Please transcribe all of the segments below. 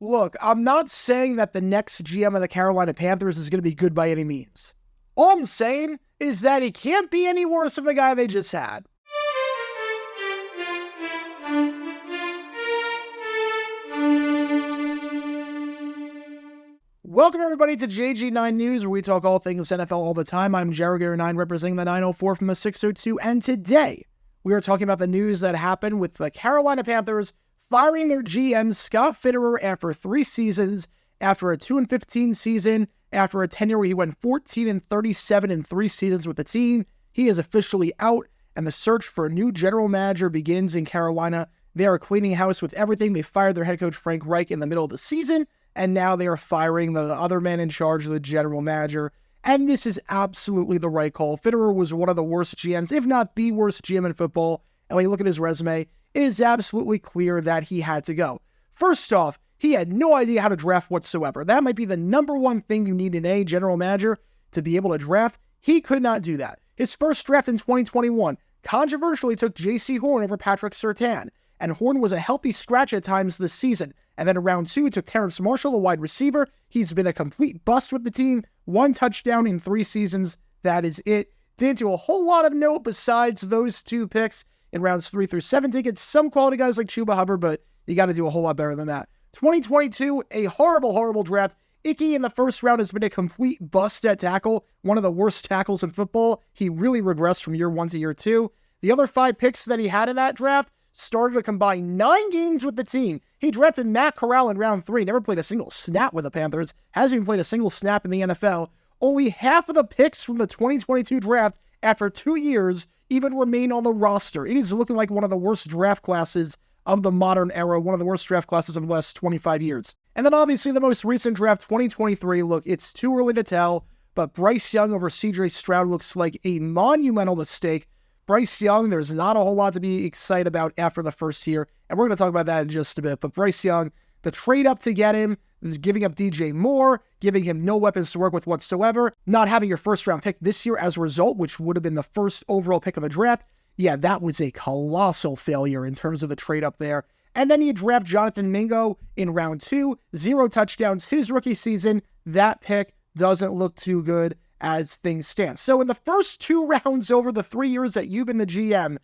Look, I'm not saying that the next GM of the Carolina Panthers is going to be good by any means. All I'm saying is that he can't be any worse than the guy they just had. Welcome everybody to JG9 News, where we talk all things NFL all the time. I'm Jared9, representing the 904 from the 602, and today we are talking about the news that happened with the Carolina Panthers firing their GM, Scott Fitterer, after 3 seasons, after a 2-15 season, after a tenure where he went 14-37 in 3 seasons with the team. He is officially out, and the search for a new general manager begins in Carolina. They are cleaning house with everything. They fired their head coach, Frank Reich, in the middle of the season, and now they are firing the other man in charge, the general manager. And this is absolutely the right call. Fitterer was one of the worst GMs, if not the worst GM in football. And when you look at his resume, it is absolutely clear that he had to go. First off, he had no idea how to draft whatsoever. That might be the number one thing you need in a general manager, to be able to draft. He could not do that. His first draft in 2021 controversially took J.C. Horn over Patrick Surtain, and Horn was a healthy scratch at times this season. And then in round 2, it took Terrence Marshall, a wide receiver. He's been a complete bust with the team. 1 touchdown in 3 seasons. That is it. Didn't do a whole lot of note besides those 2 picks in rounds 3 through 7. Did get some quality guys like Chuba Hubbard, but you got to do a whole lot better than that. 2022, a horrible draft. Icky in the first round has been a complete bust at tackle. One of the worst tackles in football. He really regressed from year 1 to year 2. The other 5 picks that he had in that draft started to combine 9 games with the team. He drafted Matt Corral in round 3, never played a single snap with the Panthers, hasn't even played a single snap in the NFL. Only half of the picks from the 2022 draft after 2 years even remain on the roster. It is looking like one of the worst draft classes of the modern era, one of the worst draft classes of the last 25 years. And then obviously the most recent draft, 2023, look, it's too early to tell, but Bryce Young over CJ Stroud looks like a monumental mistake. Bryce Young, there's not a whole lot to be excited about after the first year, and we're going to talk about that in just a bit. But Bryce Young, the trade up to get him, giving up DJ Moore, giving him no weapons to work with whatsoever, not having your first round pick this year as a result, which would have been the first overall pick of the draft. Yeah, that was a colossal failure in terms of the trade up there. And then you draft Jonathan Mingo in round 2, 0 touchdowns his rookie season. That pick doesn't look too good as things stand. So in the first 2 rounds over the 3 years that you've been the GM,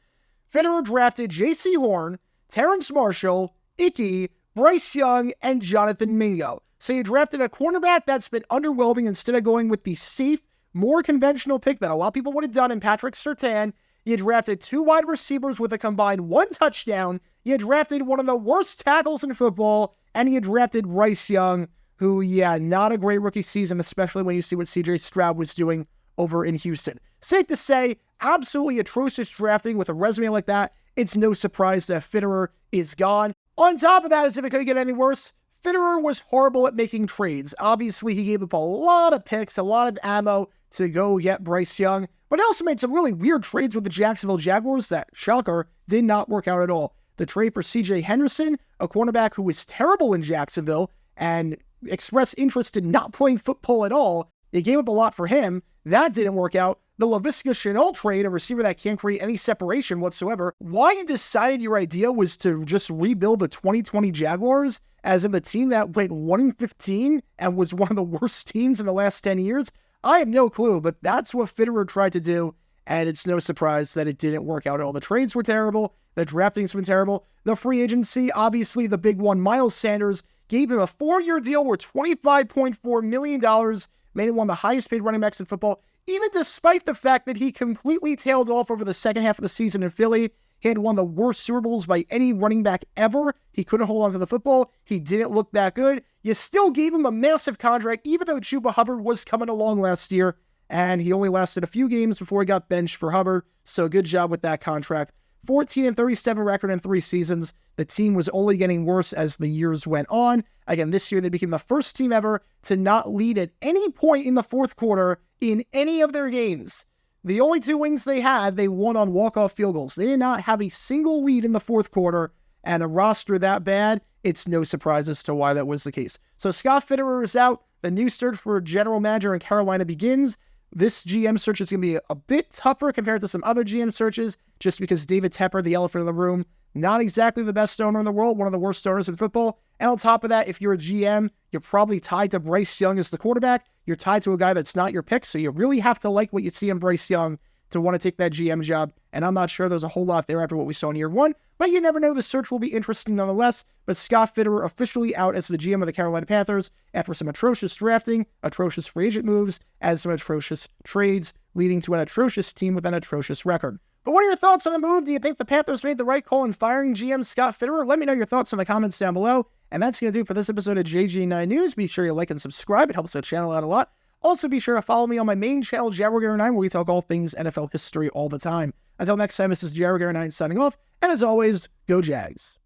Fitterer drafted J.C. Horn, Terrence Marshall, Icky, Bryce Young, and Jonathan Mingo. So you drafted a cornerback that's been underwhelming instead of going with the safe, more conventional pick that a lot of people would have done in Patrick Surtain. You drafted 2 wide receivers with a combined 1 touchdown. You drafted one of the worst tackles in football, and you drafted Bryce Young, who, yeah, not a great rookie season, especially when you see what CJ Stroud was doing over in Houston. Safe to say, absolutely atrocious drafting with a resume like that. It's no surprise that Fitterer is gone. On top of that, as if it could get any worse, Fitterer was horrible at making trades. Obviously, he gave up a lot of picks, a lot of ammo to go get Bryce Young, but he also made some really weird trades with the Jacksonville Jaguars that, shocker, did not work out at all. The trade for C.J. Henderson, a cornerback who was terrible in Jacksonville and expressed interest in not playing football at all. They gave up a lot for him. That didn't work out. The Laviska Shenault trade, a receiver that can't create any separation whatsoever. Why you decided your idea was to just rebuild the 2020 Jaguars, as in the team that went 1-15 and was one of the worst teams in the last 10 years? I have no clue, but that's what Fitterer tried to do, and it's no surprise that it didn't work out at all. The trades were terrible. The drafting's been terrible. The free agency, obviously the big one, Miles Sanders, gave him a 4-year deal worth $25.4 million, made him one of the highest paid running backs in football, even despite the fact that he completely tailed off over the second half of the season in Philly. He had one of the worst Super Bowls by any running back ever. He couldn't hold on to the football. He didn't look that good. You still gave him a massive contract, even though Chuba Hubbard was coming along last year, and he only lasted a few games before he got benched for Hubbard, so good job with that contract. 14-37 record in 3 seasons. The team was only getting worse as the years went on. Again, this year they became the first team ever to not lead at any point in the fourth quarter in any of their games. The only 2 wins they had, they won on walk-off field goals. They did not have a single lead in the fourth quarter, and a roster that bad, it's no surprise as to why that was the case. So Scott Fitterer is out. The new search for a general manager in Carolina begins. This GM search is going to be a bit tougher compared to some other GM searches, just because David Tepper, the elephant in the room, not exactly the best owner in the world, one of the worst owners in football. And on top of that, if you're a GM, you're probably tied to Bryce Young as the quarterback. You're tied to a guy that's not your pick, so you really have to like what you see in Bryce Young to want to take that GM job. And I'm not sure there's a whole lot there after what we saw in year one, but you never know. The search will be interesting nonetheless. But Scott Fitterer officially out as the GM of the Carolina Panthers after some atrocious drafting, atrocious free agent moves, and some atrocious trades, leading to an atrocious team with an atrocious record. But what are your thoughts on the move? Do you think the Panthers made the right call in firing GM Scott Fitterer? Let me know your thoughts in the comments down below. And that's going to do it for this episode of JG9 News. Be sure you like and subscribe. It helps the channel out a lot. Also, be sure to follow me on my main channel, Jaguar9, where we talk all things NFL history all the time. Until next time, this is Jaguar9 signing off. And as always, go Jags.